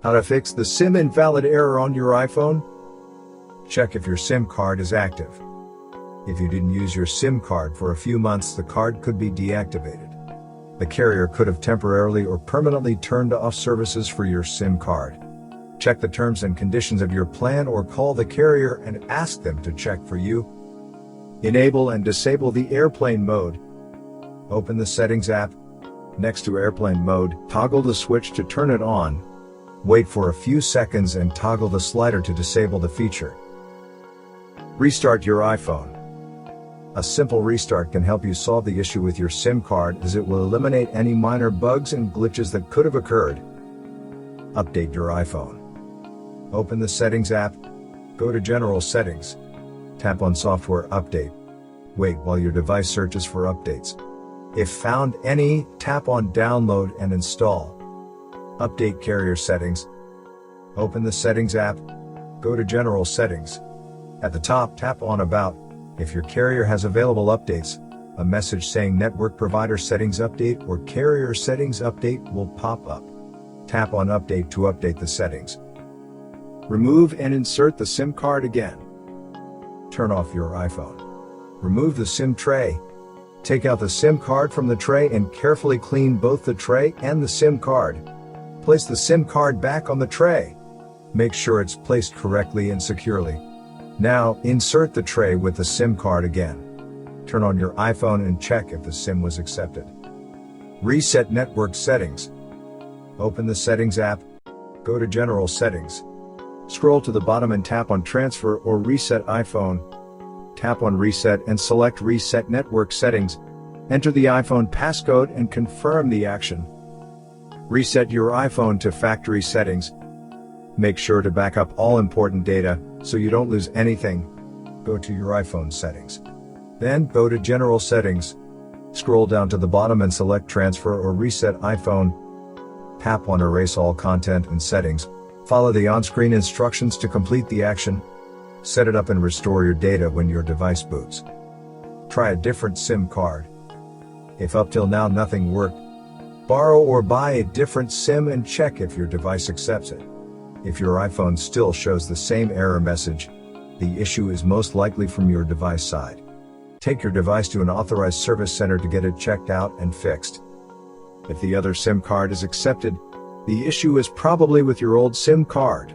How to fix the SIM invalid error on your iPhone? Check if your SIM card is active. If you didn't use your SIM card for a few months, the card could be deactivated. The carrier could have temporarily or permanently turned off services for your SIM card. Check the terms and conditions of your plan or call the carrier and ask them to check for you. Enable and disable the airplane mode. Open the Settings app. Next to airplane mode, toggle the switch to turn it on. Wait for a few seconds and toggle the slider to disable the feature. Restart your iPhone. A simple restart can help you solve the issue with your SIM card, as it will eliminate any minor bugs and glitches that could have occurred. Update your iPhone. Open the Settings app. Go to General Settings. Tap on Software Update. Wait while your device searches for updates. If found any, tap on Download and Install. Update carrier settings. Open the Settings app. Go to General Settings. At the top, tap on About. If your carrier has available updates, a message saying Network Provider Settings Update or Carrier Settings Update will pop up. Tap on Update to update the settings. Remove and insert the SIM card again. Turn off your iPhone. Remove the SIM tray. Take out the SIM card from the tray and carefully clean both the tray and the SIM card. Place the SIM card back on the tray. Make sure it's placed correctly and securely. Now, insert the tray with the SIM card again. Turn on your iPhone and check if the SIM was accepted. Reset network settings. Open the Settings app. Go to General Settings. Scroll to the bottom and tap on Transfer or Reset iPhone. Tap on Reset and select Reset Network Settings. Enter the iPhone passcode and confirm the action. Reset your iPhone to factory settings. Make sure to back up all important data, so you don't lose anything. Go to your iPhone settings. Then go to General Settings. Scroll down to the bottom and select Transfer or Reset iPhone. Tap on Erase all content and settings. Follow the on-screen instructions to complete the action. Set it up and restore your data when your device boots. Try a different SIM card. If up till now nothing worked, borrow or buy a different SIM and check if your device accepts it. If your iPhone still shows the same error message, the issue is most likely from your device side. Take your device to an authorized service center to get it checked out and fixed. If the other SIM card is accepted, the issue is probably with your old SIM card.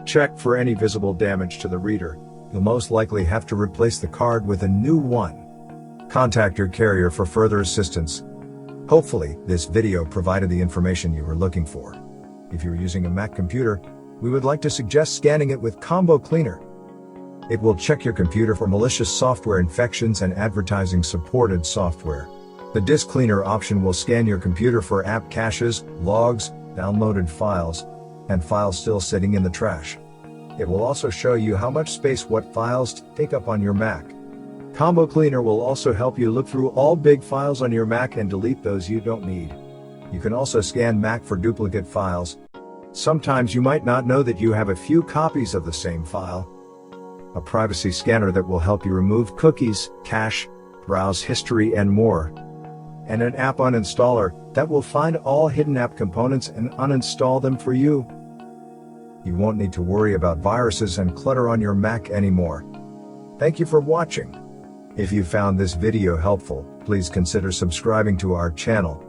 Check for any visible damage to the reader. You'll most likely have to replace the card with a new one. Contact your carrier for further assistance. Hopefully, this video provided the information you were looking for. If you're using a Mac computer, we would like to suggest scanning it with Combo Cleaner. It will check your computer for malicious software infections and advertising supported software. The Disk Cleaner option will scan your computer for app caches, logs, downloaded files, and files still sitting in the trash. It will also show you how much space what files take up on your Mac. Combo Cleaner will also help you look through all big files on your Mac and delete those you don't need. You can also scan Mac for duplicate files. Sometimes you might not know that you have a few copies of the same file. A privacy scanner that will help you remove cookies, cache, browse history and more. And an app uninstaller that will find all hidden app components and uninstall them for you. You won't need to worry about viruses and clutter on your Mac anymore. Thank you for watching. If you found this video helpful, please consider subscribing to our channel.